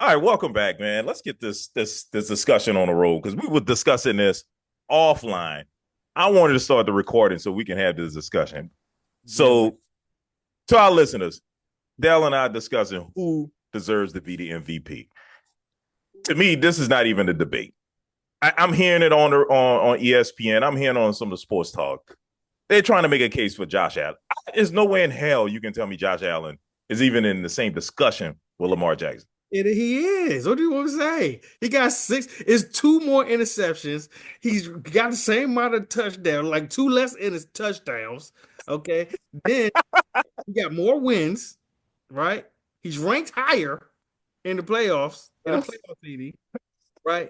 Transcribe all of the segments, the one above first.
All right, welcome back, man. Let's get this discussion on the road because we were discussing this offline. I wanted to start the recording so we can have this discussion. Do it. So, to our listeners, Dell and I are discussing who deserves to be the MVP. To me, this is not even a debate. I'm hearing it on ESPN. I'm hearing on some of the sports talk. They're trying to make a case for Josh Allen. There's no way in hell you can tell me Josh Allen is even in the same discussion with Lamar Jackson. He is. What do you want to say? He got six. It's two more interceptions. He's got the same amount of touchdowns, like two less in his touchdowns. Okay. Then he got more wins, right? He's ranked higher in the playoffs, in the playoff seeding, right?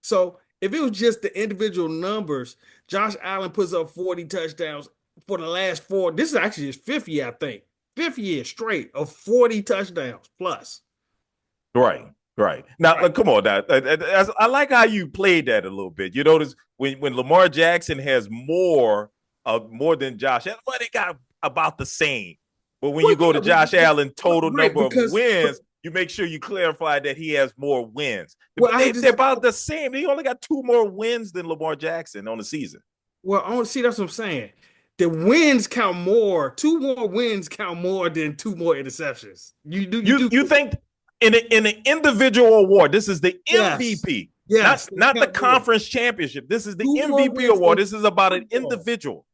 So if it was just the individual numbers, Josh Allen puts up 40 touchdowns for the last four. This is actually his fifth year, I think. Fifth year straight of 40 touchdowns plus. Right, right. Now, Right. come on. Now, I like how you played that a little bit. You notice when Lamar Jackson has more than Josh Allen, well, they got about the same. But when Well, you go to yeah, Josh Allen total right, number of because wins, you make sure you clarify that he has more wins. well, But they're about the same. He only got two more wins than Lamar Jackson on the season. I want to see that's what I'm saying. The wins count more. Two more wins count more than two more interceptions. You You do. you think in an individual award, this is the Yes, MVP, not yes, they not the count more. conference championship. This is the Two more MVP wins award. in This is about an football. individual.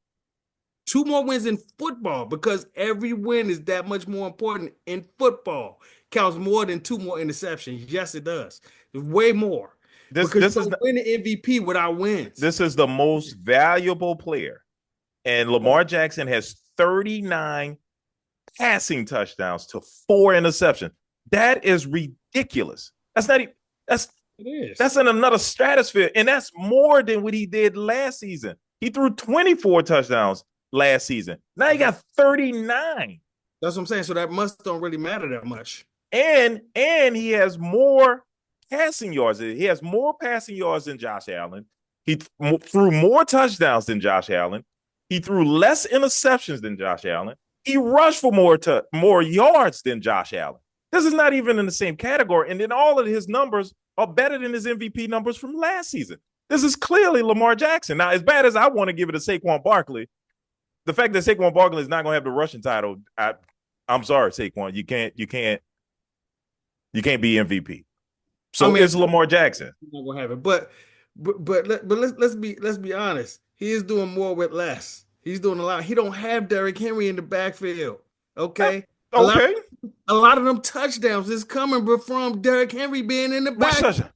Two more wins in football because every win is that much more important in football. Counts more than two more interceptions. Yes, it does. It's way more This because you this is don't the, win the MVP without wins. this is the most valuable player, and Lamar Jackson has 39 passing touchdowns to four interceptions. That is ridiculous. That's not that's It is. that's in another stratosphere, and that's more than what he did last season. He threw 24 touchdowns last season. Now he got 39. That's what I'm saying. So that must don't really matter that much. And he has more passing yards. He has more passing yards than Josh Allen. He threw more touchdowns than Josh Allen. He threw less interceptions than Josh Allen. He rushed for more yards than Josh Allen. This is not even in the same category. And then all of his numbers are better than his MVP numbers from last season. This is clearly Lamar Jackson. Now, as bad as I want to give it to Saquon Barkley, the fact that Saquon Barkley is not going to have the rushing title, I'm sorry, Saquon. You can't be MVP. I So mean, is Lamar Jackson. I'm not gonna have it, but let's be honest. He is doing more with less. He's doing a lot. He don't have Derrick Henry in the backfield. Okay, a lot Okay. a lot of them touchdowns is coming from Derrick Henry being in the Which back. touchdown?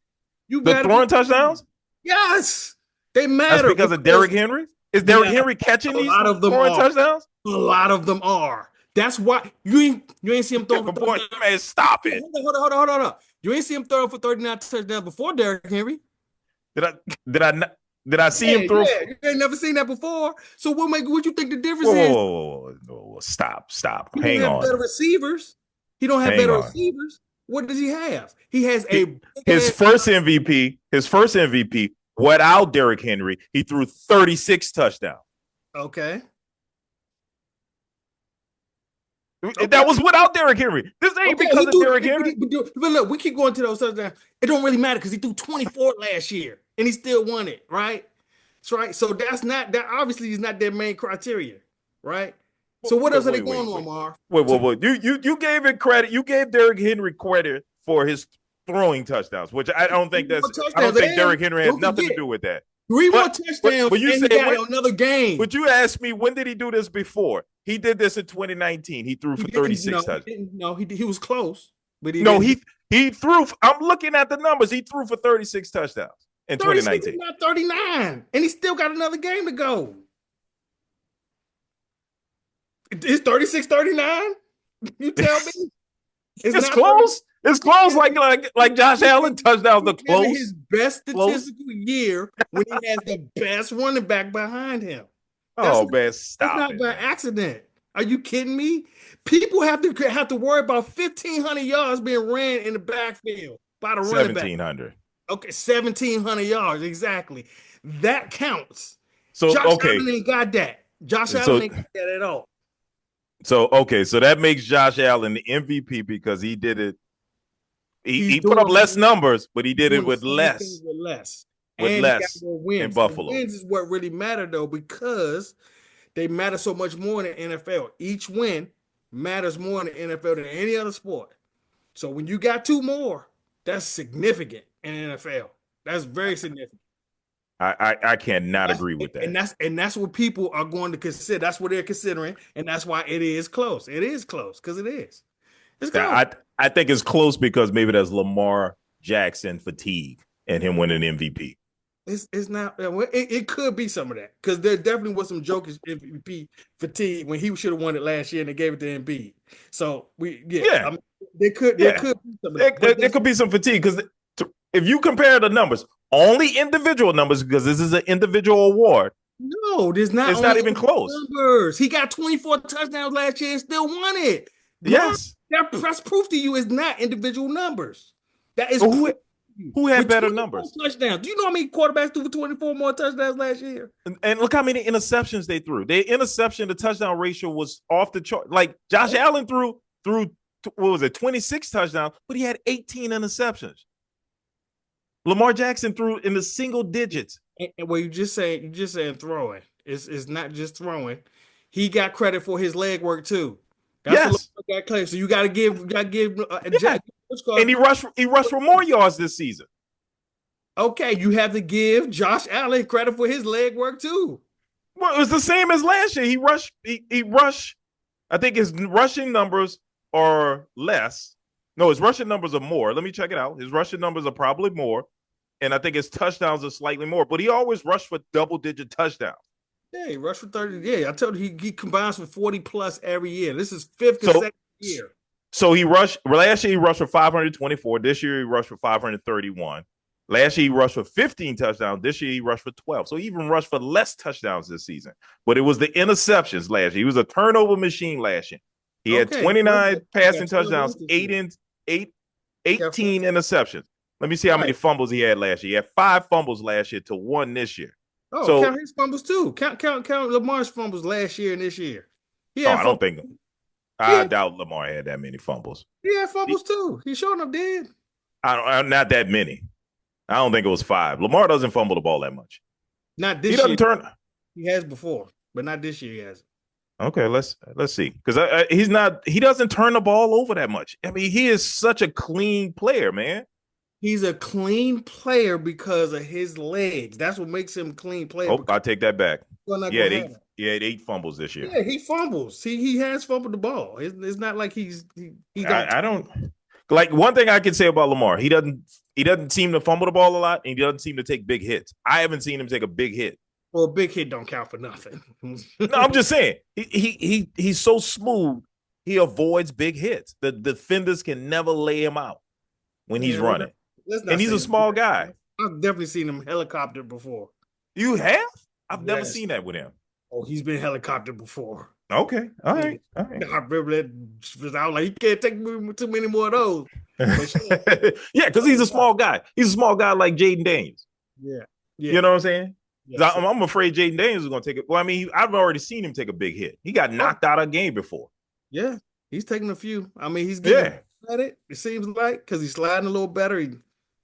You The got to throwing touchdowns? yes, they That's matter because of Derrick because Henry? Is Derrick yeah, Henry catching a these lot of them throwing are. touchdowns? A lot of them are. That's why you ain't see him throwing for Boy, 39. man, stop it. Hold on. You ain't see him throwing for 39 touchdowns before Derrick Henry. Did I did I not did I see him Yeah, throw? yeah. You ain't never seen that before. So what you think the difference Whoa, is? whoa, whoa, whoa, stop. He don't Hang have better on. receivers. He don't have Hang better on. receivers. What does he have? He has a big His ass. first MVP, without Derrick Henry, he threw 36 touchdowns. Okay. That Okay. was without Derrick Henry. This ain't Okay. because He of threw, Derrick Henry. but look, we keep going to those touchdowns. It don't really matter because he threw 24 last year and he still won it, right? That's right. So that's not that obviously is not their main criteria, right? So what else are they going on, Mar? So Wait. You gave it credit. You gave Derrick Henry credit for his throwing touchdowns, which three more I don't touchdowns. think Derrick And Henry has don't nothing to forget, do with that. three more But touchdowns but you and he say when got another game. would you ask me when did he do this before? He did this in 2019. He threw He for didn't, 36 no, he touchdowns. didn't. No, he was close, but he No, didn't. he threw. I'm looking at the numbers. He threw for 36 touchdowns in 36 is 2019. not 39, and he still got another game to go. It's 36 39. You tell me it's It's not 30. close. It's close. Like Josh Allen touchdowns are He's having his close. best Close. statistical year when he has the best running back behind him. That's Oh man, that's stop not it, by man. accident. Are you kidding me? People have to worry about 1,500 yards being ran in the backfield by the running back. 1700. Okay, 1,700 yards exactly. That counts. So Josh okay. Allen ain't got that. Josh Allen So ain't got that at all. so okay. So that makes Josh Allen the MVP because he did it He put up less numbers, but he he's did it doing the with same thing less, with less. with And he got less more in wins. The Buffalo. wins is what really matter though, because they matter so much more in the NFL. Each win matters more in the NFL than any other sport. So when you got two more, that's significant in the NFL. That's very significant. I cannot That's agree with that. and that's what people are going to consider. That's what they're considering, and that's why it is close. It is close because it is. It's Now, close. I think it's close because maybe there's Lamar Jackson fatigue and him winning MVP. It's not. It could be some of that because there definitely was some jokish MVP fatigue when he should have won it last year and they gave it to Embiid. So Yeah, there yeah. could be some of that, but There could be some fatigue because if you compare the numbers, only individual numbers, because this is an individual award, no, there's not it's only not even close. numbers. He got 24 touchdowns last year and still won it. Lamar, Yes. that's proof to you is not individual numbers. That is But proof who had with better 24 numbers? touchdowns. Do you know how many quarterbacks threw for 24 more touchdowns last year? And look how many interceptions they threw. Their interception to touchdown ratio was off the chart. Like Josh Allen threw what was it, 26 touchdowns, but he had 18 interceptions. Lamar Jackson threw in the single digits. And well, you're just saying throwing. It's not just throwing. He got credit for his leg work too. That's what Yes. Lamar got credit. So you got to give Yeah. And he rushed for more yards this season. okay, you have to give Josh Allen credit for his leg work too. Well, it was the same as last year. He rushed. I think his rushing numbers are less. No, his rushing numbers are more. Let me check it out. His rushing numbers are probably more. And I think his touchdowns are slightly more. But he always rushed for double-digit touchdowns. Yeah, he rushed for 30. Yeah, I told you he combines for 40 plus every year. This is fifth So consecutive year. so he rushed last year he rushed for 524. This year he rushed for 531. Last year he rushed for 15 touchdowns. This year he rushed for 12. So he even rushed for less touchdowns this season. But it was the interceptions last year. He was a turnover machine last year. He had 29 passing touchdowns, 18 interceptions. Let me see how many fumbles he had last year. He had 5 fumbles last year to 1 this year. Oh, so count his fumbles too. Count Lamar's fumbles last year and this year. I don't think I doubt Lamar had that many fumbles. He had fumbles too. He sure enough did. Not that many. I don't think it was 5. Lamar doesn't fumble the ball that much. Not this year. He doesn't turn. He has before, but not this year. He hasn't. Okay, let's see, because he doesn't turn the ball over that much. I mean, he is such a clean player, man. He's a clean player because of his legs. That's what makes him a clean player. Oh, I take that back. He had 8 fumbles this year. Yeah, he fumbles. He has fumbled the ball. It's not like he don't. I don't like one thing I can say about Lamar. He doesn't seem to fumble the ball a lot, and he doesn't seem to take big hits. I haven't seen him take a big hit. Well, a big hit don't count for nothing. No, I'm just saying he's so smooth. He avoids big hits. The defenders can never lay him out when he's running. And he's a small guy. I've definitely seen him helicopter before. You have? I've never seen that with him. Oh, he's been helicopter before. Okay. All right. I remember that. I was like, he can't take too many more of those. Yeah, because he's a small guy. He's a small guy like Jaden Daniels. Yeah. You know what I'm saying? Yeah, I'm afraid Jaden Daniels is going to take it. Well, I mean, I've already seen him take a big hit. He got knocked out of a game before. Yeah, he's taking a few. I mean, he's getting at it. It seems like because he's sliding a little better. He's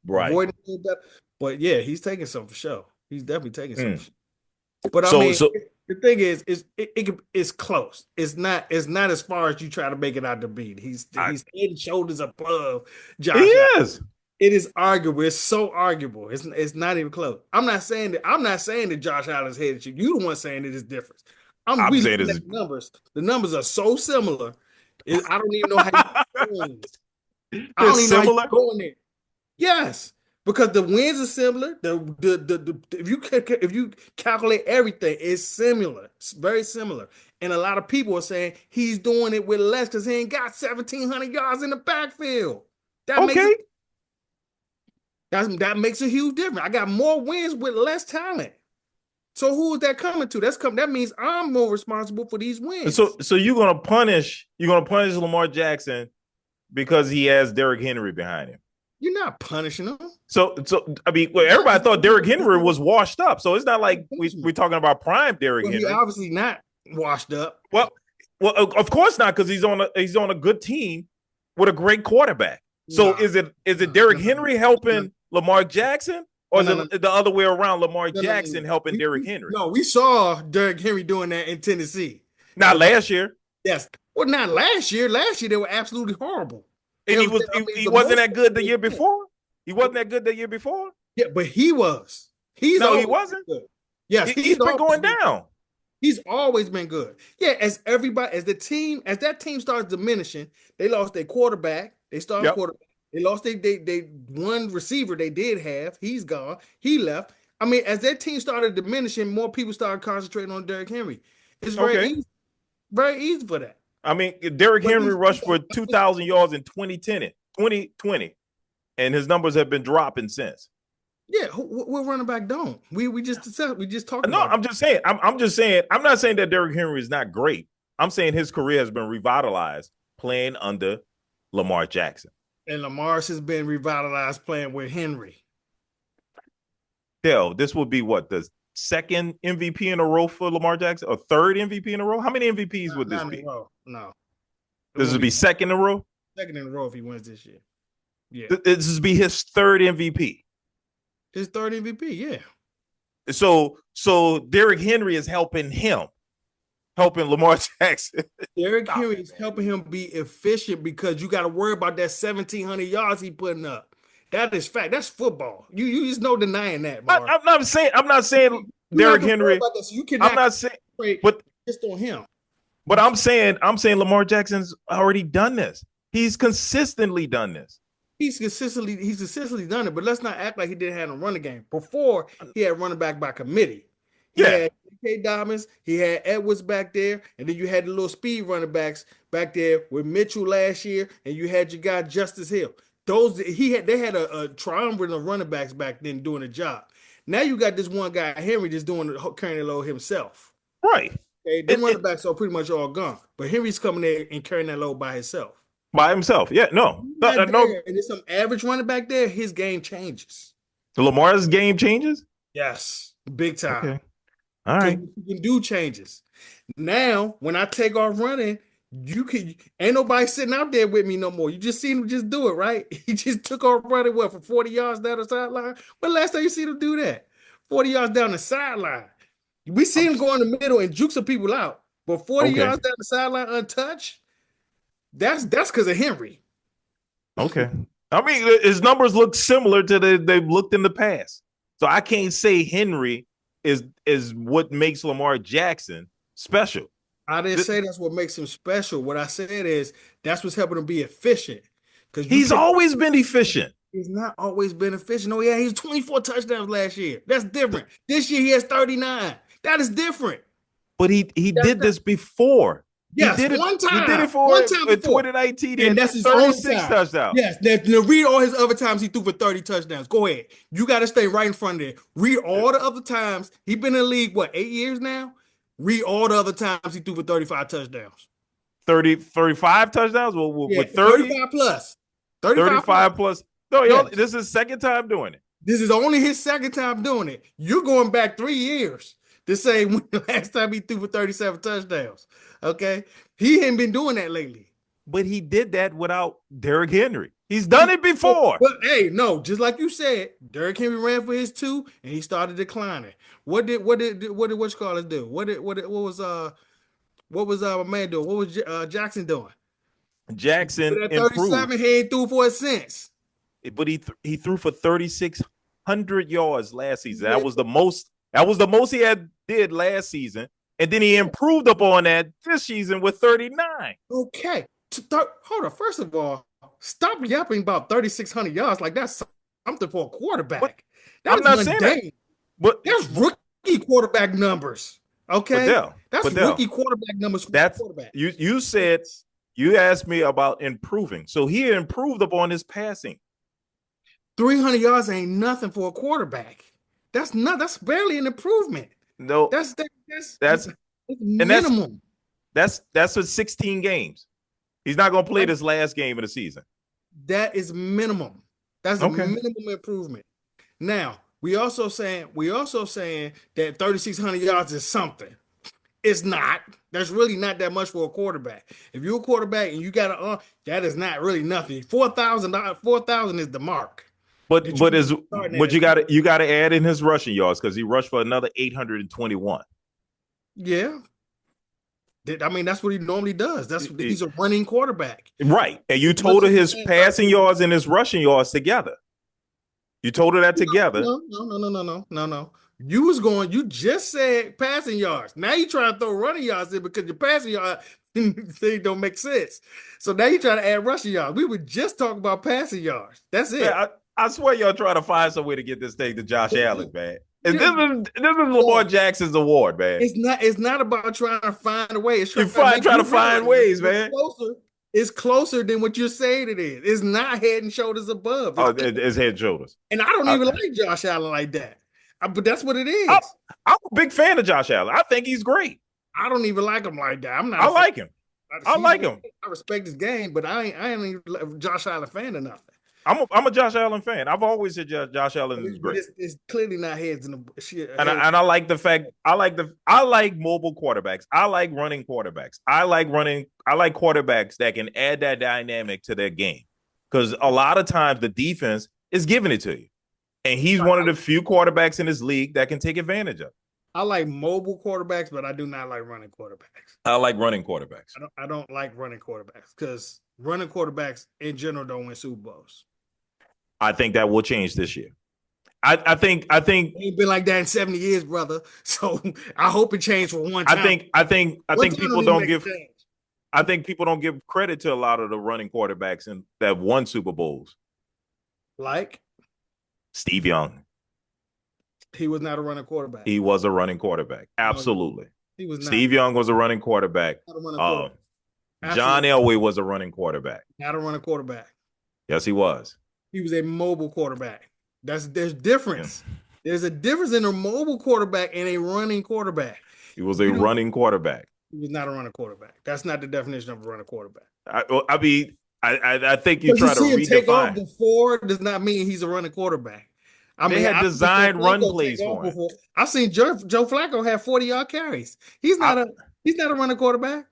avoiding a little better. But yeah, he's taking some for sure. He's definitely taking some. For sure. But I mean, the thing is it's close. It's not as far as you try to make it out to be. He's head and shoulders above Josh. He is. It is arguable. It's so arguable. It's not even close. I'm not saying that Josh Allen's head and shoulders. You the one saying it is different. I'm saying the numbers. The numbers are so similar. I don't even know how you're going. I don't even know how you're going there. Yes. Because the wins are similar. If you calculate everything, it's similar. It's very similar. And a lot of people are saying he's doing it with less because he ain't got 1,700 yards in the backfield. That makes a huge difference. I got more wins with less talent. So who is that coming to? That means I'm more responsible for these wins. So you're gonna punish Lamar Jackson because he has Derrick Henry behind him. You're not punishing him. So I mean, everybody thought Derrick Henry was washed up. So it's not like we're talking about prime Derrick Henry. He's obviously not washed up. Well, of course not, because he's on a good team with a great quarterback. So Nah, is it no, no, Derrick no, Henry no, helping Lamar Jackson, or no, is no, no, it the other way around? Lamar no, no, no, Jackson no. helping Derrick Henry? No, we saw Derrick Henry doing that in Tennessee. Not Okay. last year, Yes. Well, not last year. Last year they were absolutely horrible. and I mean, he the wasn't most that good the they year did. before. He wasn't that good the year before. Yeah, but he was. He's No, he always been wasn't. good. Yes, He's he's been always going been good. down. He's always been good. Yeah, as that team starts diminishing, they lost their quarterback. They started Yep. quarterback. They lost they one receiver they did have. He's gone. He left. I mean, as that team started diminishing, more people started concentrating on Derrick Henry. It's Okay. very easy for that. I mean, Derrick But Henry rushed for 2,000 yards in 2020, and his numbers have been dropping since. yeah, what running back don't? We just talked No, about I'm just saying. I'm just saying. I'm not saying that Derrick Henry is not great. I'm saying his career has been revitalized playing under Lamar Jackson. it. And Lamar's has been revitalized playing with Henry. Hell, this would be what, the second MVP in a row for Lamar Jackson, or third MVP in a row? How many MVPs would this Not in a be? row. No. It This won't would be second in a row. second in a row if he wins this year. Yeah. This would be his third MVP. His third MVP, yeah. So Derrick Henry is helping Lamar Jackson. Derrick Henry is helping him be efficient because you got to worry about that 1,700 yards he putting up. That is fact. That's football. You just no denying that, Bar. I'm not saying You Derrick have to worry Henry. about this. You cannot I'm not saying, concentrate but just on him. I'm saying Lamar Jackson's already done this. He's consistently done this. He's consistently done it, but let's not act like he didn't have a running game. Before he had running back by committee. He Yeah. had K. Dobbins, he had Edwards back there, and then you had the little speed running backs back there with Mitchell last year, and you had your guy Justice Hill. They had a triumvirate of running backs back then doing the job. Now you got this one guy Henry just carrying the load himself. Right. Okay, the running backs are pretty much all gone, but Henry's coming there and carrying that load by himself. By himself. Yeah, no. And there's some average running back there, his game changes. Lamar's game changes? Yes, big time. Okay. All right. You can do changes. Now, when I take off running, ain't nobody sitting out there with me no more. You just seen him just do it, right? He just took off running for 40 yards down the sideline. When last time you seen him do that? 40 yards down the sideline. We seen him go in the middle and juke some people out. But 40 yards down the sideline untouched, that's because of Henry. Okay. I mean, his numbers look similar to they've looked in the past. So I can't say Henry is what makes Lamar Jackson special. I didn't say that's what makes him special. What I said is that's what's helping him be efficient. Because he's always been efficient. He's not always been efficient. Oh, yeah, he's 24 touchdowns last year. That's different. This year he has 39. That is different. But he did this before. Yes, he did one time. He did it for one time in 2019. And that's his own 36 touchdowns. Yes. Now read all his other times he threw for 30 touchdowns. Go ahead. You got to stay right in front of it. Read all the other times. He's been in the league, 8 years now? Read all the other times he threw for 35 touchdowns. 35 touchdowns? With 30? 35 plus. 35 plus. No, yes. This is his second time doing it. This is only his second time doing it. You're going back 3 years to say when the last time he threw for 37 touchdowns. Okay? He ain't been doing that lately. But he did that without Derrick Henry. He's done it before. But hey, no, just like you said, Derrick Henry ran for his 2 and he started declining. What did whatchamacallit do? What was my man doing? What was Jackson doing? Jackson at 37, he ain't threw for it since. But he threw for 3,600 yards last season. That was the most. That was the most he did last season, and then he improved upon that this season with 39. Okay, hold on. First of all, stop yapping about 3,600 yards like that's something for a quarterback. I'm not saying that. But that's rookie quarterback numbers. Okay, that's rookie quarterback numbers for a quarterback. You said you asked me about improving, so he improved upon his passing. 300 yards ain't nothing for a quarterback. That's barely an improvement. No, that's minimum. That's for 16 games. He's not going to play this last game of the season. That is minimum. That's a minimum improvement. Now, we also saying that 3,600 yards is something. It's not. That's really not that much for a quarterback. If you're a quarterback and you got a that is not really nothing. $4,000, 4,000 is the mark that you But need to is be starting at but a team. you gotta add in his rushing yards because he rushed for another 821. Yeah, I mean that's what he normally does. He's a running quarterback. Right. And you As much total as his fans like passing yards and his rushing yards together. You total that together. no. You just said passing yards. Now you trying to throw running yards in because your passing yard thing don't make sense. So now you trying to add rushing yards. We were just talking about passing yards. That's Man, it. I swear y'all trying to find some way to get this thing to Josh Allen, man. And Yeah, this is Lamar Jackson's award, man. it's not about trying to find a way. It's You trying to make try you to find realize ways, it's man. closer. It's closer than what you're saying it is. It's not head and shoulders above. Oh, it's head and shoulders. And I don't I, even like Josh Allen like that. But that's what it I, is. I'm a big fan of Josh Allen. I think he's great. I don't even like him like that. I'm not I a fan. like him. I like him. I respect his game, but I ain't even a Josh Allen fan or nothing. I'm a Josh Allen fan. I've always said Josh Allen is But great. it's clearly not heads in the shit. And I like the fact I like mobile quarterbacks. I like running quarterbacks. I like quarterbacks that can add that dynamic to their game. Because a lot of times the defense is giving it to you. And he's one of the few quarterbacks in this league that can take advantage of it. I like mobile quarterbacks, but I do not like running quarterbacks. I like running quarterbacks. I don't like running quarterbacks because running quarterbacks in general don't win Super Bowls. I think that will change this year. I think It ain't been like that in 70 years, brother. So I hope it changed for one time. I think people don't give I think people don't give credit to a lot of the running quarterbacks that won Super Bowls. Like Steve Young. He was not a running quarterback. He was a running quarterback. Absolutely. No, he was not. Steve Young was a running quarterback. John Elway was a running quarterback. Not a running quarterback. Yes, he was. He was a mobile quarterback. There's difference. Yeah. There's a difference in a mobile quarterback and a running quarterback. He was a running quarterback. He was not a running quarterback. That's not the definition of a running quarterback. I mean, I think you try to redefine. Take off before does not mean he's a running quarterback. They had designed run plays for him. I've seen Joe Flacco have 40-yard carries. He's not a running quarterback.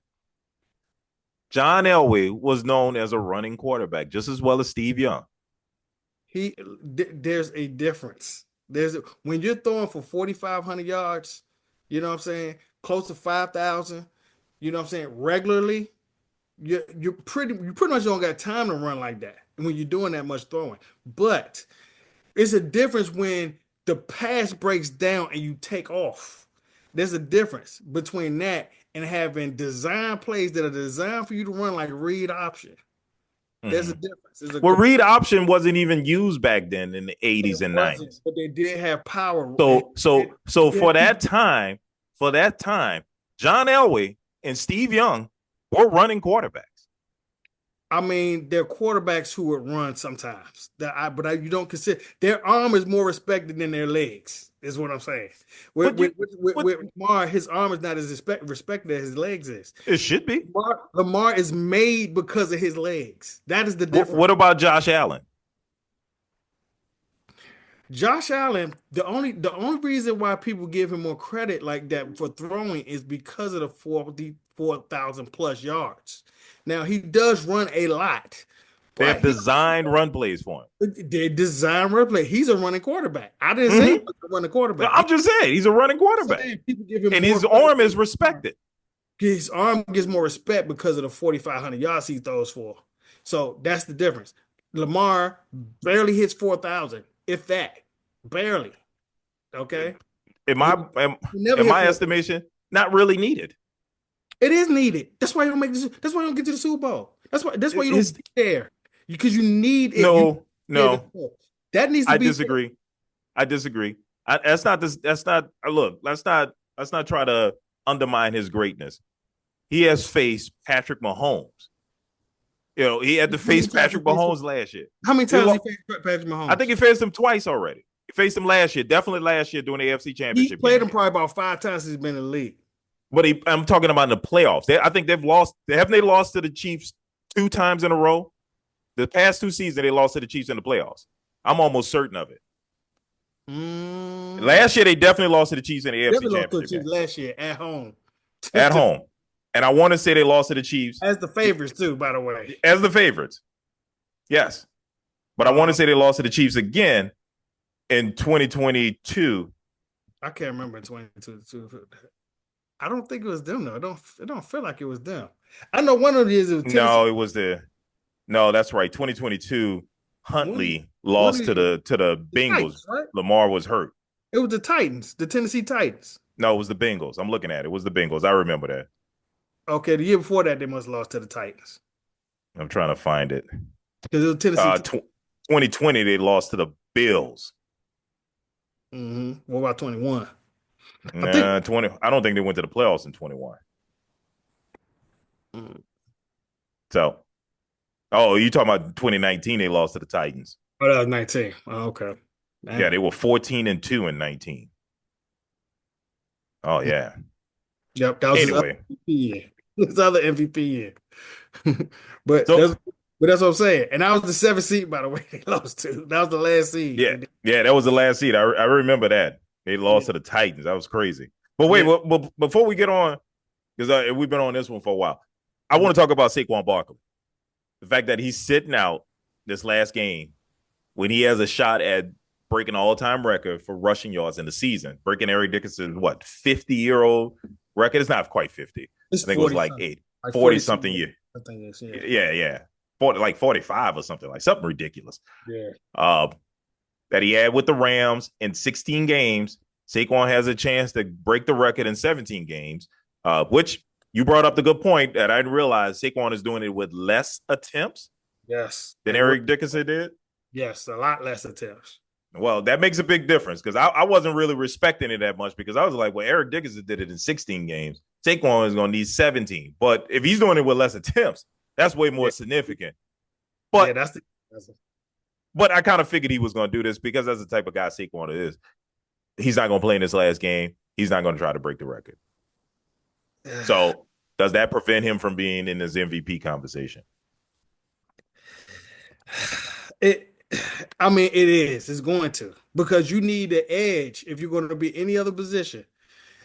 John Elway was known as a running quarterback just as well as Steve Young. There's a difference. When you're throwing for 4,500 yards, you know what I'm saying, close to 5,000, you know what I'm saying, regularly, you pretty much don't got time to run like that when you're doing that much throwing. But it's a difference when the pass breaks down and you take off. There's a difference between that and having design plays that are designed for you to run like read option. There's a difference. Read option wasn't even used back then in the 80s and 90s. But they did have power. So for that time, John Elway and Steve Young were running quarterbacks. I mean, they're quarterbacks who would run sometimes. You don't consider their arm is more respected than their legs. Is what I'm saying. With Lamar, his arm is not as respected as his legs is. It should be. Lamar is made because of his legs. That is the difference. What about Josh Allen? Josh Allen, the only reason why people give him more credit like that for throwing is because of the 4,000 plus yards. Now he does run a lot. They have designed run plays for him. They design run play. He's a running quarterback. I didn't say he was a running quarterback. I'm just saying he's a running quarterback. People give him and his arm is respected. His arm gets more respect because of the 4,500 yards he throws for. So that's the difference. Lamar barely hits 4,000, if that, barely. Okay. In my estimation, not really needed. It is needed. That's why you don't make this. That's why you don't get to the Super Bowl. That's why you don't care. Because you need it. No. That needs to be. I disagree. That's not. Look, let's not try to undermine his greatness. He has faced Patrick Mahomes. You know, he had to face Patrick Mahomes last year. How many times he faced Patrick Mahomes? I think he faced him twice already. He faced him last year. Definitely last year during the AFC Championship. He played him probably about 5 times since he's been in the league. But I'm talking about in the playoffs. I think they've lost. Haven't they lost to the Chiefs 2 times in a row? The past 2 seasons, they lost to the Chiefs in the playoffs. I'm almost certain of it. Last year, they definitely lost to the Chiefs in the AFC Championship. Last year at home. at home. And I want to say they lost to the Chiefs. As the favorites, too, by the way. As the favorites. Yes. But I want to say they lost to the Chiefs again in 2022. I can't remember 2022. I don't think it was them, though. It don't feel like it was them. I know one of these was Tennessee. No, it was no, that's right. 2022, Huntley lost to the Bengals. Titans, right? Lamar was hurt. It was the Titans, the Tennessee Titans. No, it was the Bengals. I'm looking at it. It was the Bengals. I remember that. Okay, the year before that, they must have lost to the Titans. I'm trying to find it. Because it was Tennessee. 2020, they lost to the Bills. What about 21? Nah, 20. I don't think they went to the playoffs in 21. So, you talking about 2019? They lost to the Titans. Oh, that was 19. Oh, okay. Man. Yeah, they were 14-2 in 19. Oh yeah. Yep. That was anyway, his other MVP year. but that's what I'm saying. And that was the 7th seed, by the way. They lost to. That was the last seed. Yeah, that was the last seed. I remember that. They lost to the Titans. That was crazy. But wait, before we get on, because we've been on this one for a while, I want to talk about Saquon Barkley. The fact that he's sitting out this last game when he has a shot at breaking an all-time record for rushing yards in the season, breaking Eric Dickerson's 50-year-old record. It's not quite 50. I think it was like 40-something years. I think it's yeah. 45 or something ridiculous. Yeah. That he had with the Rams in 16 games. Saquon has a chance to break the record in 17 games, which you brought up the good point that I didn't realize Saquon is doing it with less attempts. Yes. Than Eric Dickerson did. Yes, a lot less attempts. Well, that makes a big difference because I wasn't really respecting it that much because I was like, well, Eric Dickerson did it in 16 games. Saquon is going to need 17. But if he's doing it with less attempts, that's way more significant. But But I kind of figured he was going to do this because that's the type of guy Saquon is. He's not going to play in this last game. He's not going to try to break the record. So does that prevent him from being in this MVP conversation? It is. It's going to. Because you need an edge. If you're going to be any other position,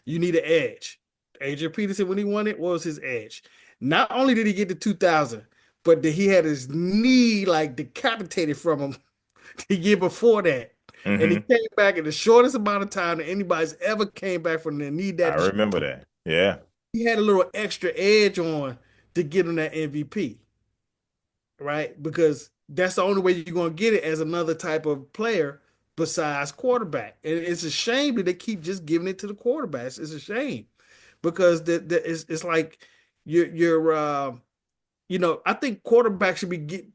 you need an edge. Adrian Peterson, when he won it, what was his edge? Not only did he get to 2,000, but he had his knee decapitated from him the year before that. Mm-hmm. And he came back in the shortest amount of time that anybody's ever came back from the knee. I remember that. Yeah. He had a little extra edge on to get him that MVP. Right? Because that's the only way you're going to get it as another type of player besides quarterback. And it's a shame that they keep just giving it to the quarterbacks. It's a shame because it's like you're I think quarterback should be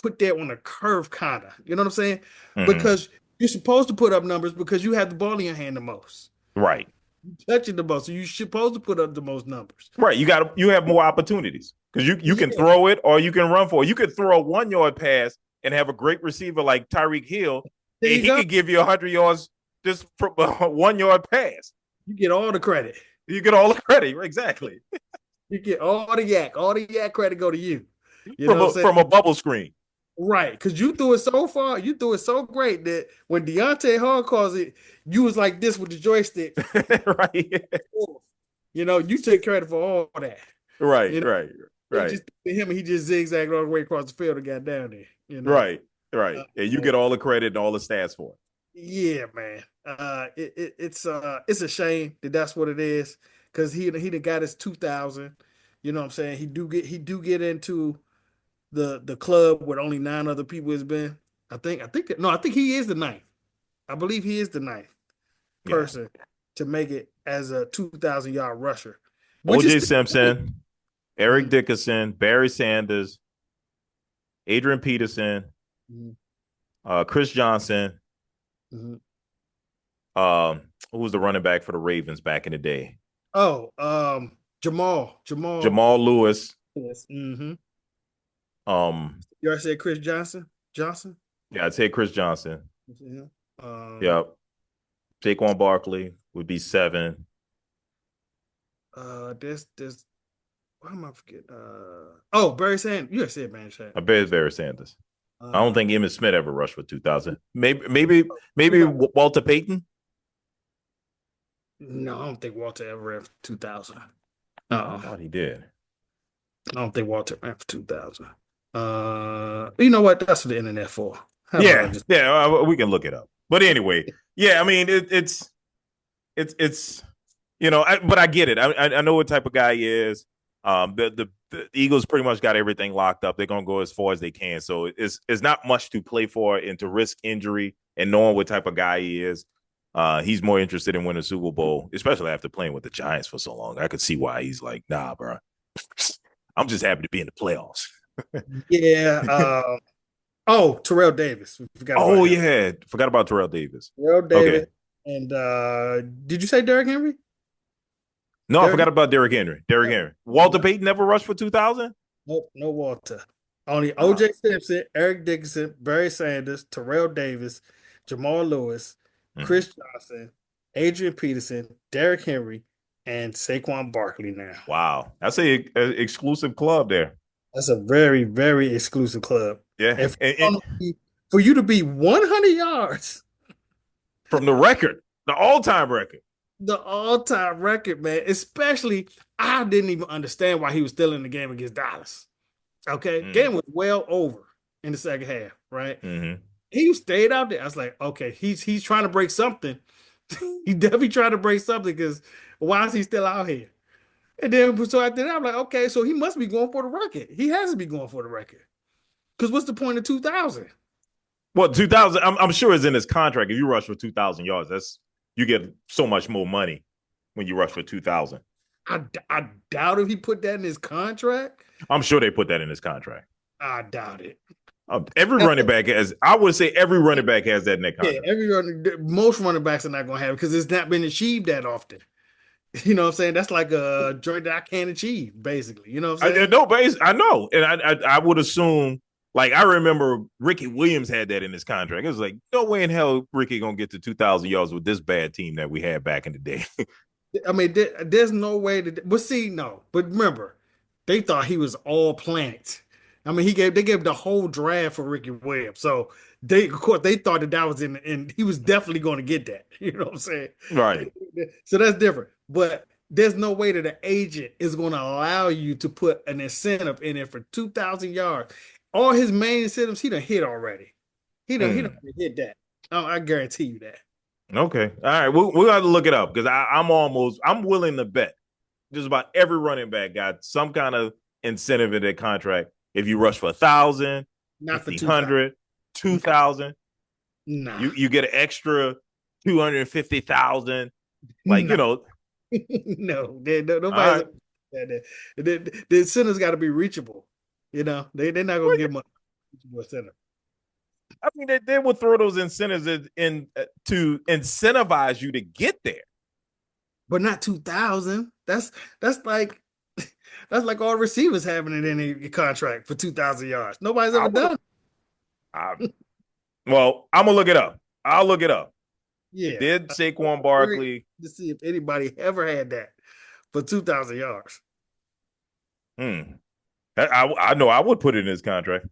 put there on a curve kind of. You know what I'm saying? Mm-hmm. Because you're supposed to put up numbers because you have the ball in your hand the most. Right. You touch it the most, so you're supposed to put up the most numbers. Right. You have more opportunities because you can throw it or you can run for it. You could throw a 1-yard pass and have a great receiver like Tyreek Hill, and he could give you 100 yards just for a 1-yard pass. You get all the credit. You get all the credit. Exactly. You get all the yak. All the yak credit go to you. From a bubble screen. Right, because you threw it so far, you threw it so great that when Deontay Hall calls it, you was like this with the joystick. Right. You took credit for all that. Right, right. Just him, he just zigzagged all the way across the field and got down there. Right. And you get all the credit and all the stats for it. Yeah, man. It's a shame that's what it is because he got his 2,000. You know what I'm saying? He do get into the club where only 9 other people has been. I think he is the 9th. I believe he is the 9th person to make it as a 2,000-yard rusher. O.J. Simpson, Eric Dickerson, Barry Sanders, Adrian Peterson, Chris Johnson. Mm-hmm. Who was the running back for the Ravens back in the day? Jamal Lewis. Yes. Mm-hmm. You already said Chris Johnson? Yeah, I'd say Chris Johnson. Yeah. Yep. Saquon Barkley would be 7. This why am I forgetting? Barry Sanders. You already said Barry Sanders. I bet it's Barry Sanders. I don't think Emmitt Smith ever rushed for 2,000. Maybe Walter Payton. No, I don't think Walter ever ran for 2,000. I Uh-uh. thought he did. I don't think Walter ran for 2,000. You know what? That's what the internet for. How about I Yeah, just yeah, we can look it up. But anyway, yeah, I mean, it's but I get it. I know what type of guy he is. The Eagles pretty much got everything locked up. They're gonna go as far as they can. So it's not much to play for and to risk injury and knowing what type of guy he is. He's more interested in winning a Super Bowl, especially after playing with the Giants for so long. I could see why he's like, nah, bro. I'm just happy to be in the playoffs. yeah. Oh, Terrell Davis. We forgot about Oh him. yeah, forgot about Terrell Davis. Terrell Okay, Davis. And did you say Derrick Henry? no, I Derrick forgot about Derrick Henry. Derrick Henry? Henry. Walter No, Payton never rushed for 2,000. nope, no Walter. Only Oh. OJ Simpson, Eric Dickerson, Barry Sanders, Terrell Davis, Jamal Lewis, Mhm. Chris Johnson, Adrian Peterson, Derrick Henry, and Saquon Barkley now. Wow, that's a exclusive club there. That's a very, very exclusive club. Yeah, And for you to be 100 yards, from the record, the all-time record. the all-time record, man, especially I didn't even understand why he was still in the game against Dallas. Okay. Mm. Game was well over in the second half, right? Mm-hmm. He stayed out there. I was like, okay, he's trying to break something. He definitely trying to break something because why is he still out here? And then so after that, I'm like, okay, so he must be going for the record. He has to be going for the record. Because what's the point of 2,000? Well, 2,000. I'm sure it's in his contract. If you rush for 2,000 yards, that's you get so much more money when you rush for 2,000. I doubt if he put that in his contract. I'm sure they put that in his contract. I doubt it. Every running back has. I would say every running back has that in their Yeah, contract. most running backs are not going to have it because it's not been achieved that often. You know what I'm saying? That's like a joint that I can't achieve, basically. You know what I'm I saying? no, but I know, and I would assume. Like I remember Ricky Williams had that in his contract. It was like no way in hell Ricky gonna get to 2,000 yards with this bad team that we had back in the day. I mean, there's no way that. But see, no. But remember, they thought he was all planet. I mean, they gave the whole draft for Ricky Williams, so of course they thought that was in, and he was definitely going to get that. You know what I'm saying? Right. So that's different. But there's no way that an agent is going to allow you to put an incentive in it for 2,000 yards. All his main incentives, he done hit already. He done Hmm. hit that. I guarantee you that. Okay. All right. We'll have to look it up because I'm willing to bet just about every running back got some kind of incentive in their contract. If you rush for 1,000, Not for 2,000. 1,500, 2,000, Nah. you get an extra 250,000. Like, No. No, all nobody's right. the incentives got to be reachable. You know, they're not gonna give much incentive, I mean, they would throw those incentives in to incentivize you to get there. but not 2,000. That's like that's like all receivers having it in a contract for 2,000 yards. Nobody's I ever would done. have. Well, I'm gonna look it up. I'll look it up. Yeah, Did I'm Saquon very Barkley? to see if anybody ever had that for 2,000 yards. Hmm. I know I would put it in his contract.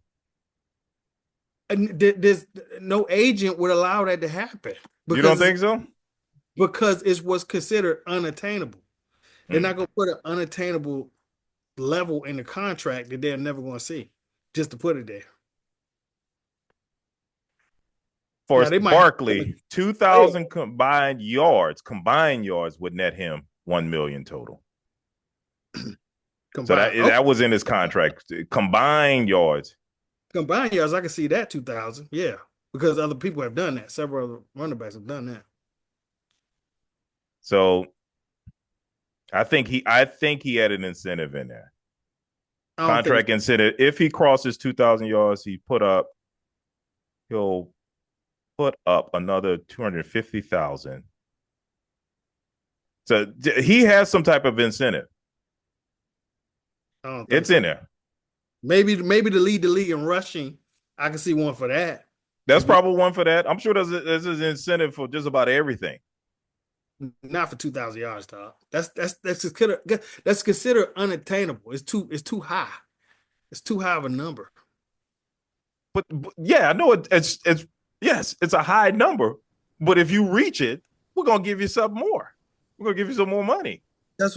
And there's no agent would allow that to happen You don't because think so? it was considered unattainable. They're Hmm. not going to put an unattainable level in the contract that they're never going to see just to put it there. For Now they might have a Barkley, player 2,000 combined yards would net him 1 million total. So that combined. Okay, that was in his contract. Combined yards. combined yards, I can see that 2,000. Yeah, because other people have done that. Several other running backs have done that. So I think he had an incentive in there. I don't think Contract incentive. If he crosses 2,000 yards, he'll put up another 250,000. So he has some type of incentive. I don't think It's in so. there. Maybe to lead the league in rushing, I can see one for that. That's If you probably one for that. I'm sure there's an incentive for just about everything. not for 2,000 yards, dog. That's considered unattainable. It's too high. It's too high of a number. But yeah, I know it's yes, it's a high number. But if you reach it, we're gonna give you something more. We're gonna give you some more money. That's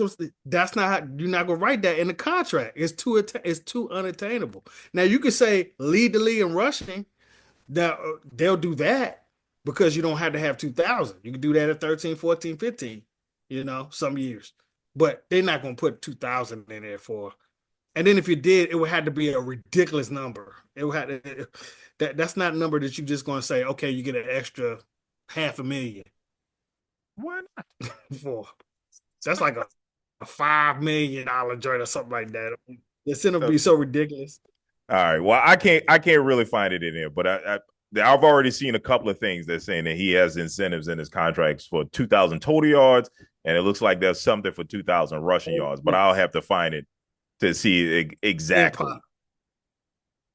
not how you're not gonna write that in the contract. It's too unattainable. Now you could say lead the league in rushing. Now they'll do that because you don't have to have 2,000. You can do that at 13, 14, 15. Some years, but they're not gonna put 2,000 in there for. And then if you did, it would have to be a ridiculous number. It would have to, that's not a number that you're just gonna say, okay, you get an extra 500,000 Why not? for. So that's like a $5 million joint or something like that. The incentive be so ridiculous. All right. Well, I can't really find it in there, but I've already seen a couple of things that saying that he has incentives in his contracts for 2,000 total yards, and it looks like there's something for 2,000 rushing yards. But I'll have to find it to see exactly.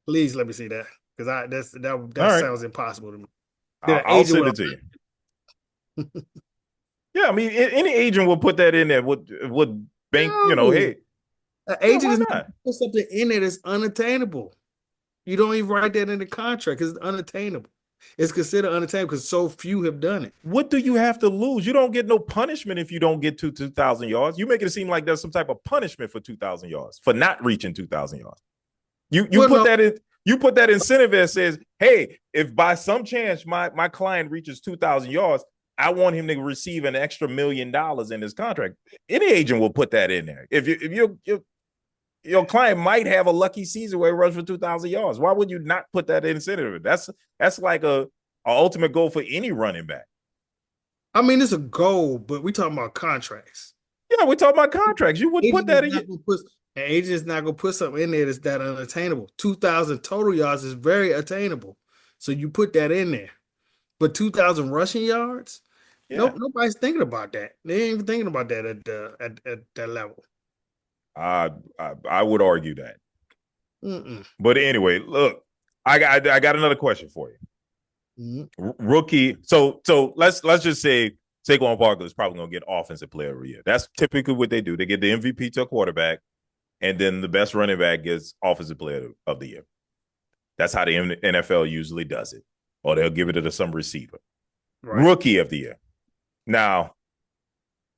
Please let me see that because that right. sounds impossible to me. I'll send it to you. Yeah, I mean, any agent will put that in there. Would bank, hey, an agent is not put something in there that's unattainable. You don't even write that in the contract because it's unattainable. It's considered unattainable because so few have done it. What do you have to lose? You don't get no punishment if you don't get to 2,000 yards. You make it seem like there's some type of punishment for 2,000 yards for not reaching 2,000 yards. You put that in. You put that incentive that says, hey, if by some chance my client reaches 2,000 yards, I want him to receive an extra $1 million in his contract. Any agent will put that in there. If your client might have a lucky season where he runs for 2,000 yards, why would you not put that incentive? That's like a ultimate goal for any running back. I mean, it's a goal, but we're talking about contracts. Yeah, we're talking about contracts. You wouldn't put that in. An agent is not going to put something in there that's that unattainable. 2,000 total yards is very attainable, so you put that in there. But 2,000 rushing yards, nobody's thinking about that. They ain't even thinking about that at that level. I would argue that. But anyway, look, I got another question for you. Rookie. So let's just say Saquon Barkley is probably going to get offensive player of the year. That's typically what they do. They get the MVP to a quarterback, and then the best running back gets offensive player of the year. That's how the NFL usually does it. Or they'll give it to some receiver. Right. Rookie of the year. Now,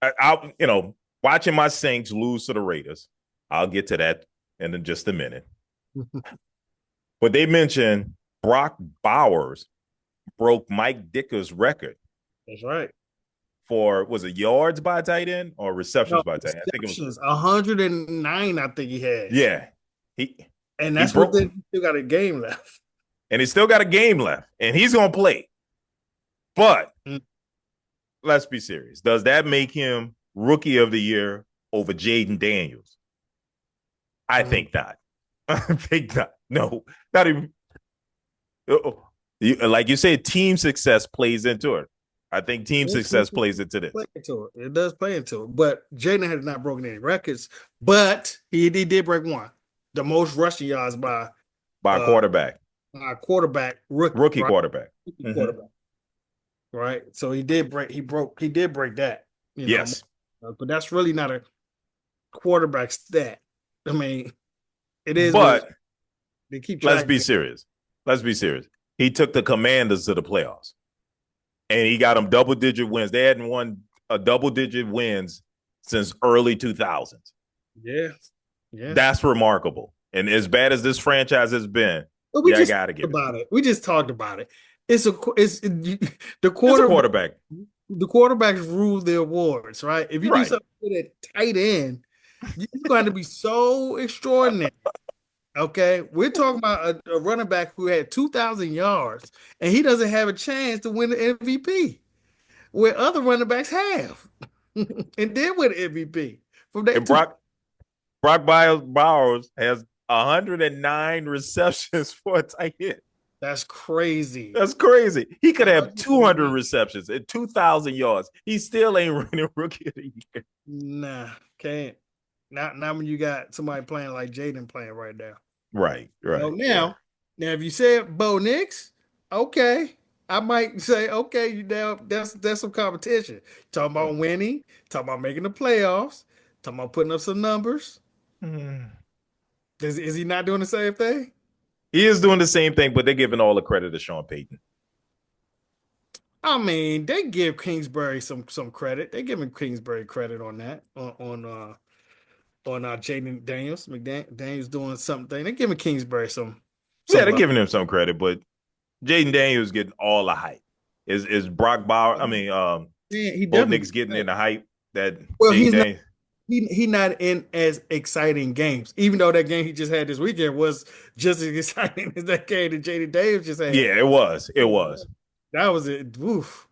I watching my Saints lose to the Raiders, I'll get to that in just a minute. But they mentioned Brock Bowers broke Mike Dicker's record. That's right. For, was it yards by tight end or receptions by tight end? I think it was 109, I think he had. Yeah. And that's what they still got a game left. And he's still got a game left. And he's going to play. But let's be serious. Does that make him rookie of the year over Jaden Daniels? I think not. I think not. No, not even. Like you said, team success plays into it. I think team success plays into this. It does play into it. But Jaden had not broken any records, but he did break one. The most rushing yards by a quarterback. By a quarterback, rookie quarterback. Quarterback. Right. So he did break that. Yes. But that's really not a quarterback stat. I mean, it is. But they keep let's be serious. Let's be serious. He took the Commanders to the playoffs. And he got them double-digit wins. They hadn't won a double-digit wins since early 2000s. Yeah. That's remarkable. And as bad as this franchise has been, I got to give about it. We just talked about it. The quarterback. The quarterbacks rule the awards, right? If you do something with a tight end, it's going to be so extraordinary. Okay, we're talking about a running back who had 2,000 yards, and he doesn't have a chance to win the MVP, where other running backs have, and did win the MVP. From that, Brock Bowers has 109 receptions for a tight end. That's crazy. That's crazy. He could have 200 receptions and 2,000 yards. He still ain't running rookie of the year. Nah, can't. Not when you got somebody playing like Jaden playing right now. Right. Now, if you said Bo Nix, okay, I might say, okay, now that's some competition. Talking about winning, talking about making the playoffs, talking about putting up some numbers. Is he not doing the same thing? He is doing the same thing, but they're giving all the credit to Sean Payton. I mean, they give Kingsbury some credit. They give him Kingsbury credit on that on Jaden Daniels doing something. They giving Kingsbury Yeah, some they're love. giving him some credit, but Jaden Daniels getting all the hype. Is Brock Bauer? I mean, Yeah, he both definitely. niggas getting in the hype that Well, Jaden he's not. Daniels. He not in as exciting games, even though that game he just had this weekend was just as exciting as that game that Jaden Daniels just had. Yeah, it was. It was. That was it. Oof,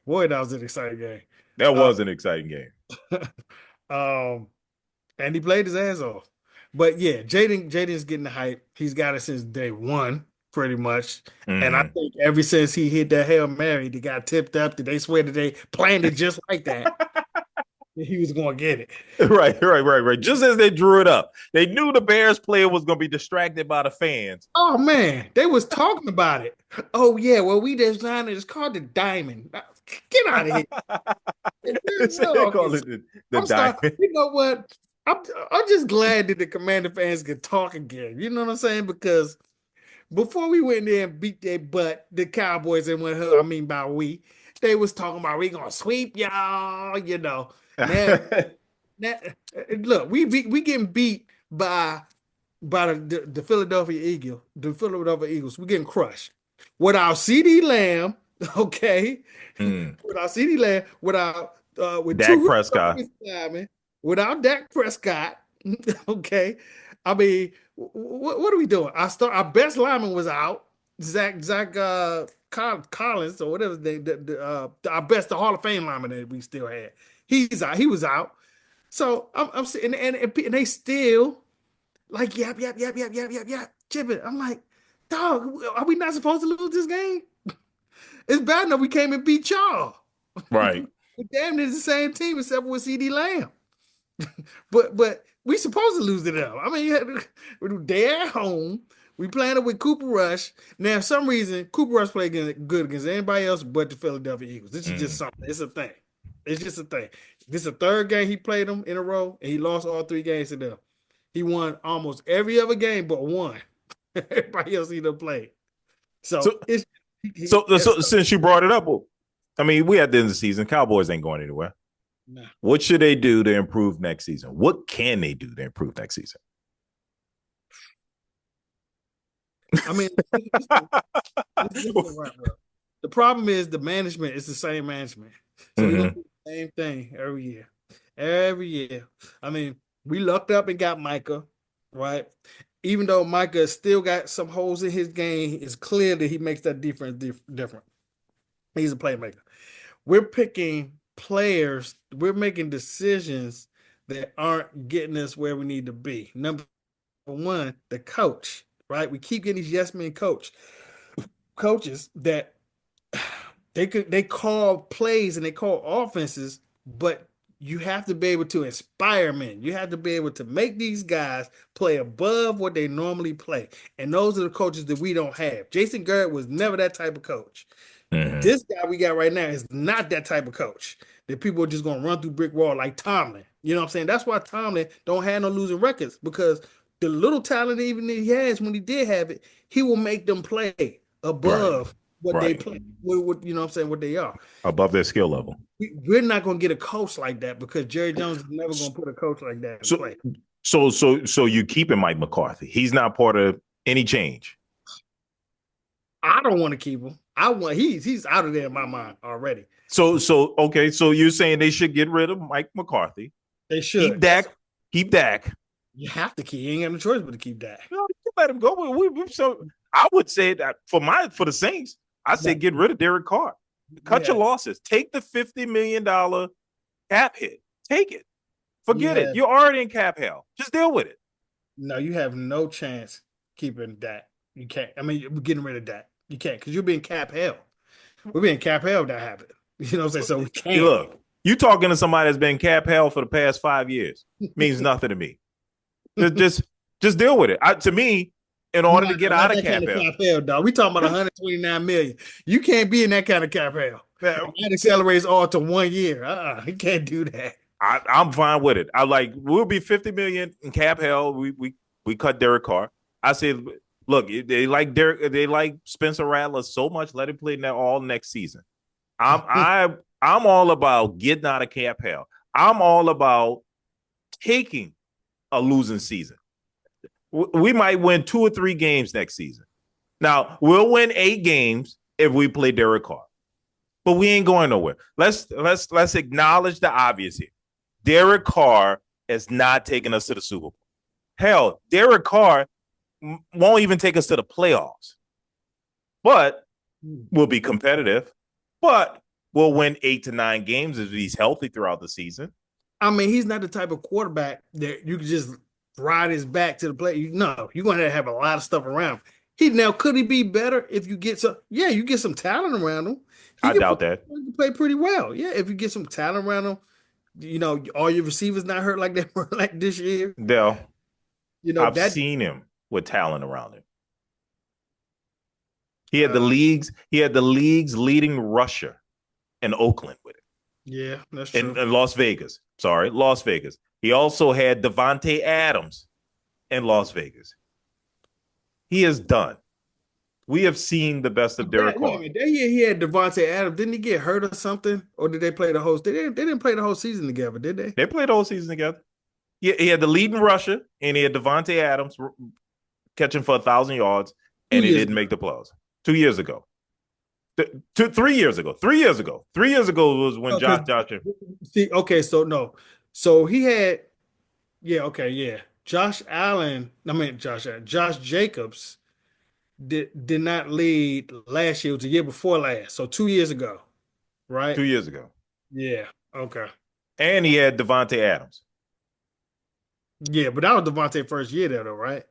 boy, that was an exciting game. That Uh, was an exciting game. um, and he played his ass off. But yeah, Jaden's getting the hype. He's got it since day one, pretty much. And I Mm-hmm. think ever since he hit that Hail Mary, they got tipped up. That they swear that they planned it just like that. He was going to get it. Right. Just as they drew it up, they knew the Bears player was going to be distracted by the fans. Oh man, they was talking about it. Oh yeah, well we designed it. It's called the Diamond. Get out of here. So they No, call it the I'm sorry. diamond. You know what? I'm just glad that the Commander fans could talk again. You know what I'm saying? Because before we went there and beat their butt, the Cowboys and went, I mean by we, they was talking about we gonna sweep y'all. You know. Now, now look, we getting beat by the Philadelphia Eagles. We're getting crushed. Without CD Lamb, okay, Mm. without CD Lamb, without with Dak two Prescott. linemen, without Dak Prescott, okay. I mean, what are we doing? Our best lineman was out. Zach Collins or whatever our best the Hall of Fame lineman that we still had. He's out. He was out. So I'm sitting and they still like, yap, chipping. I'm like, dog, are we not supposed to lose this game? It's bad enough we came and beat y'all. Right. We damn near the same team except with CD Lamb. But we supposed to lose to them. I mean, they're at home. We playing it with Cooper Rush. Now, for some reason, Cooper Rush played good against anybody else but the Philadelphia Eagles. This is just Mm. something. It's a thing. It's just a thing. This is the third game he played them in a row, and he lost all three games to them. He won almost every other game but one. Everybody else he done played. So So, it's so since you brought it up, well, I mean, we at the end of the season. Cowboys ain't going anywhere. nah. What should they do to improve next season? What can they do to improve next season? I mean, right, bro. The problem is the management is the same management. So we're gonna Mm-hmm. do the same thing every year. Every year. I mean, we lucked up and got Micah, right? Even though Micah still got some holes in his game, it's clear that he makes that difference different. He's a playmaker. We're picking players, we're making decisions that aren't getting us where we need to be. Number one, the coach, right? We keep getting these yes men coaches that they call plays and they call offenses, but you have to be able to inspire men. You have to be able to make these guys play above what they normally play. And those are the coaches that we don't have. Jason Garrett was never that type of coach. Mm-hmm. This guy we got right now is not that type of coach that people are just gonna run through brick wall like Tomlin. You know what I'm saying? That's why Tomlin don't have no losing records because the little talent even that he has when he did have it, he will make them play Right. above what they Right. play. What you know what I'm saying? What they are. Above their skill level. We're not gonna get a coach like that because Jerry Jones is never gonna put a coach like that in So, play. so you keeping Mike McCarthy? He's not part of any change. I don't want to keep him. I want he's out of there in my mind already. So okay. So you're saying they should get rid of Mike McCarthy, They keep should. Dak, keep Dak. You have to keep. You ain't got no choice but to keep that. You let him go. So I would say that for the Saints, I say get rid of Derek Carr. Cut your losses. Take the $50 million cap hit. Take it. Forget it. You're already in cap hell. Just deal with it. No, you have no chance keeping that. You can't. I mean, we're getting rid of that. You can't because you're being cap hell. We're being cap hell if that happened. You know what I'm saying? So we can't. Look, you talking to somebody that's been cap hell for the past 5 years means nothing to me. Just deal with it. To me, in order to get out of cap hell, dog. We talking about 129 million. You can't be in that kind of cap hell. That accelerates all to 1 year. You can't do that. I'm fine with it. We'll be 50 million in cap hell. We cut Derek Carr. I said, look, they like Spencer Rattler so much. Let him play all next season. I'm all about getting out of camp hell. I'm all about taking a losing season. We might win 2 or 3 games next season. Now, we'll win 8 games if we play Derek Carr. But we ain't going nowhere. Let's acknowledge the obvious here. Derek Carr is not taking us to the Super Bowl. Hell, Derek Carr won't even take us to the playoffs. But we'll be competitive. But we'll win 8 to 9 games if he's healthy throughout the season. I mean, he's not the type of quarterback that you can just ride his back to the play. No, you're going to have a lot of stuff around him. Could he be better if you get some? Yeah, you get some talent around him. I doubt that. He can play pretty well. Yeah, if you get some talent around him, all your receivers not hurt like they were like this year. Dell, I've seen him with talent around him. He had the league's leading rusher in Oakland with him. Yeah, that's true. In Las Vegas. Sorry, Las Vegas. He also had Devontae Adams in Las Vegas. He is done. We have seen the best of Derek Carr. That year he had Devontae Adams. Didn't he get hurt or something? Or did they play the whole? They didn't play the whole season together, did they? They played the whole season together. He had the leading rusher, and he had Devontae Adams catching for 1,000 yards, and he didn't make the playoffs. 2 years ago. 3 years ago. 3 years ago. 3 years ago was when Josh. See, okay, so no. So he had, Josh Jacobs did not lead last year. It was the year before last. So 2 years ago, right? 2 years ago. Yeah, okay. And he had Devontae Adams. Yeah, but that was Devontae's first year there, though, right?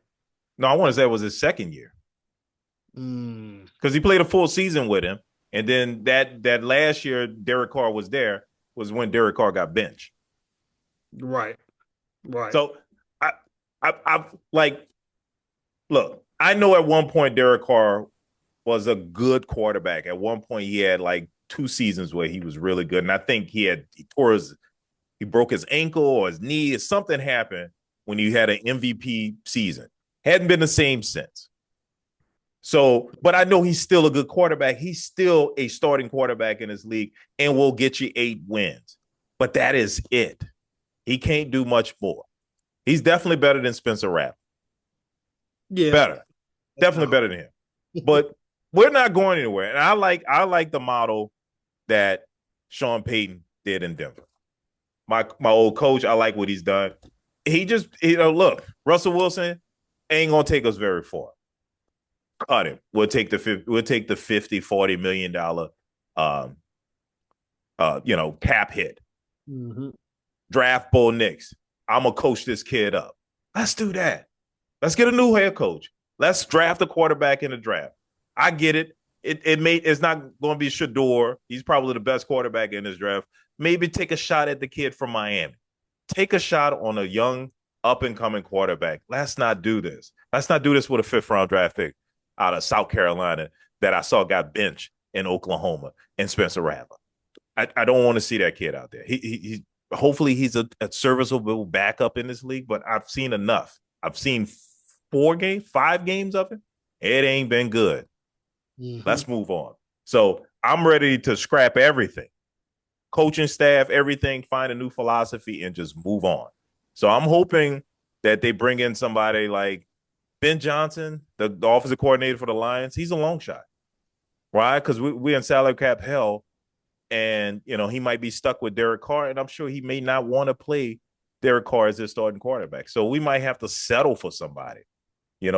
No, I want to say it was his second year. Because he played a full season with him. And then that last year Derek Carr was there was when Derek Carr got benched. Right. So I like, look, I know at one point Derek Carr was a good quarterback. At one point he had like 2 seasons where he was really good. And I think he broke his ankle or his knee or something happened when he had an MVP season. Hadn't been the same since. So, but I know he's still a good quarterback. He's still a starting quarterback in this league and will get you 8 wins. But that is it. He can't do much more. He's definitely better than Spencer Rattler. Yeah. Better. Definitely better than him. But we're not going anywhere. And I like the model that Sean Payton did in Denver. My old coach, I like what he's done. He just, look, Russell Wilson ain't going to take us very far. Cut him. We'll take the $50-40 million cap hit. Mm-hmm. Draft Bo Nix. I'm gonna coach this kid up. Let's do that. Let's get a new head coach. Let's draft a quarterback in the draft. I get it. It's not going to be Shador. He's probably the best quarterback in this draft. Maybe take a shot at the kid from Miami. Take a shot on a young up and coming quarterback. Let's not do this. Let's not do this with a 5th round draft pick out of South Carolina that I saw got benched in Oklahoma and Spencer Rattler. I don't want to see that kid out there. He hopefully he's a serviceable backup in this league, but I've seen enough. I've seen 5 games of him. It ain't been good. Mm-hmm. Let's move on. So I'm ready to scrap everything. Coaching staff, everything, find a new philosophy and just move on. So I'm hoping that they bring in somebody like Ben Johnson, the offensive coordinator for the Lions. He's a long shot, right? Because we're in salary cap hell, and he might be stuck with Derek Carr, and I'm sure he may not want to play Derek Carr as his starting quarterback. So we might have to settle for somebody,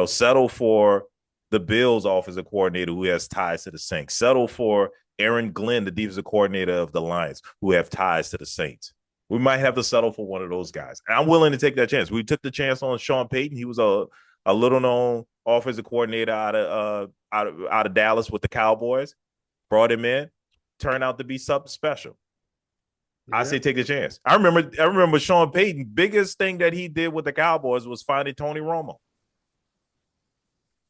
settle for the Bills offensive coordinator who has ties to the Saints. Settle for Aaron Glenn, the defensive coordinator of the Lions, who have ties to the Saints. We might have to settle for one of those guys. And I'm willing to take that chance. We took the chance on Sean Payton. He was a little-known offensive coordinator out of Dallas with the Cowboys. Brought him in. Turned out to be something special. Yeah. I say take the chance. I remember Sean Payton, biggest thing that he did with the Cowboys was finding Tony Romo.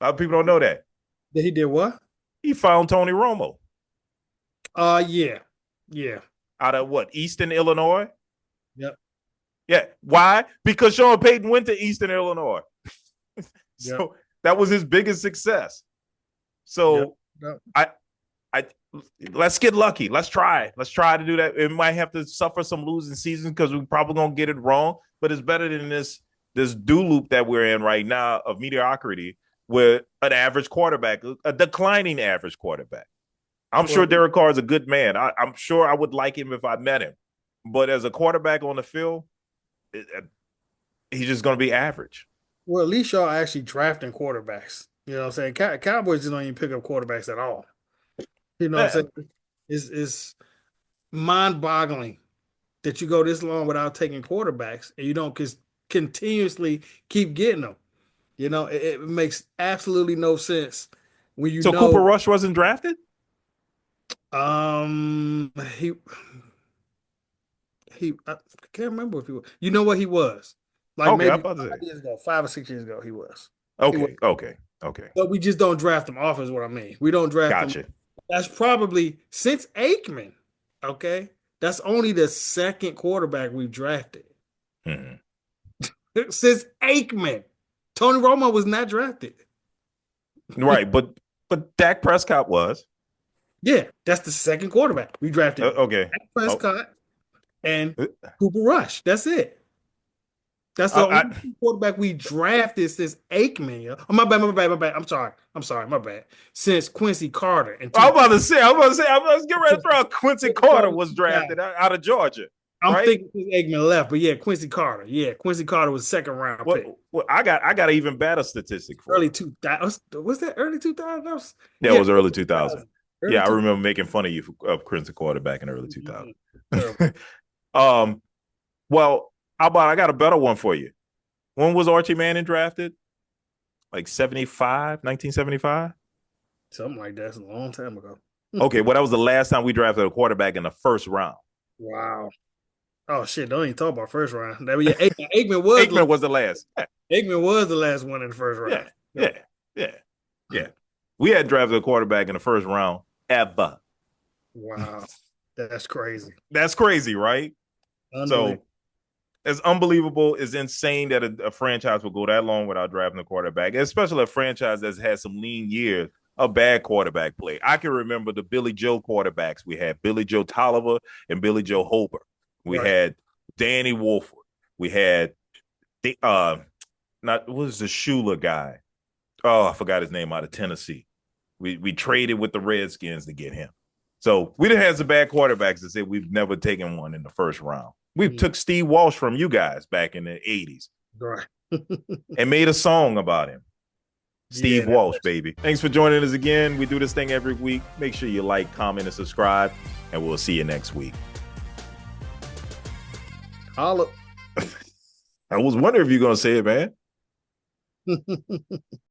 A lot of people don't know that. That he did what? He found Tony Romo. Yeah. Out of what? Eastern Illinois? Yep. Yeah. Why? Because Sean Payton went to Eastern Illinois. So that was his biggest success. So yep. I let's get lucky. Let's try. Let's try to do that. It might have to suffer some losing seasons because we're probably gonna get it wrong, but it's better than this do loop that we're in right now of mediocrity with an average quarterback, a declining average quarterback. I'm sure Derek Carr is a good man. I'm sure I would like him if I met him, but as a quarterback on the field, he's just going to be average. Well, at least y'all actually drafting quarterbacks. You know what I'm saying? Cowboys just don't even pick up quarterbacks at all. You know what I'm saying? It's mind-boggling that you go this long without taking quarterbacks and you don't continuously keep getting them. You know, it makes absolutely no sense when you So know. Cooper Rush wasn't drafted? He I can't remember if he was. You know what he was? Like Okay, I'm maybe about to say. 5 years ago, 5 or 6 years ago, he was. Okay, okay. But we just don't draft them off, is what I mean. We don't draft them. Gotcha. That's probably since Aikman. Okay, that's only the second quarterback we've drafted Mhm. since Aikman. Tony Romo was not drafted. Right, but Dak Prescott was. Yeah, that's the second quarterback we drafted. Okay. Dak Prescott and Uh, Cooper Rush. That's it. That's the I, only quarterback we drafted since Aikman. Yeah. Oh, my bad. I'm sorry, my bad. Since Quincy Carter and I'm about to say, I was getting ready to throw out Quincy Carter was drafted out of Georgia. I'm right? thinking Aikman left, but yeah, Quincy Carter. Yeah, Quincy Carter was second round pick. Well, I got an even better statistic for early 2000. Was that early 2000s? Yeah, it was early 2000. Early Yeah, I remember making fun of you of Quincy Carter back in early 2000. Well, how about I got a better one for you. When was Archie Manning drafted? Like 1975? Something like that. It's a long time ago. Okay, well, that was the last time we drafted a quarterback in the first round. Wow. Oh shit! Don't even talk about first round. That yeah, Aikman was the last. Yeah. Aikman was the last one in the first round. Yeah. We had drafted a quarterback in the first round ever. Wow, that's crazy. That's crazy, right? So, it's unbelievable. It's insane that a franchise will go that long without drafting a quarterback, especially a franchise that's had some lean years of bad quarterback play. I can remember the Billy Joe quarterbacks. We had Billy Joe Tolliver and Billy Joe Hobart. We had Danny Wolford. We had the what was the Shula guy? Oh, I forgot his name, out of Tennessee. We traded with the Redskins to get him. So we done had some bad quarterbacks that said we've never taken one in the first round. We took Steve Walsh from you guys back in the 80s. Right. And made a song about him. Steve Walsh, baby. Thanks for joining us again. We do this thing every week. Make sure you like, comment, and subscribe, and we'll see you next week. Holla. I was wondering if you're going to say it, man.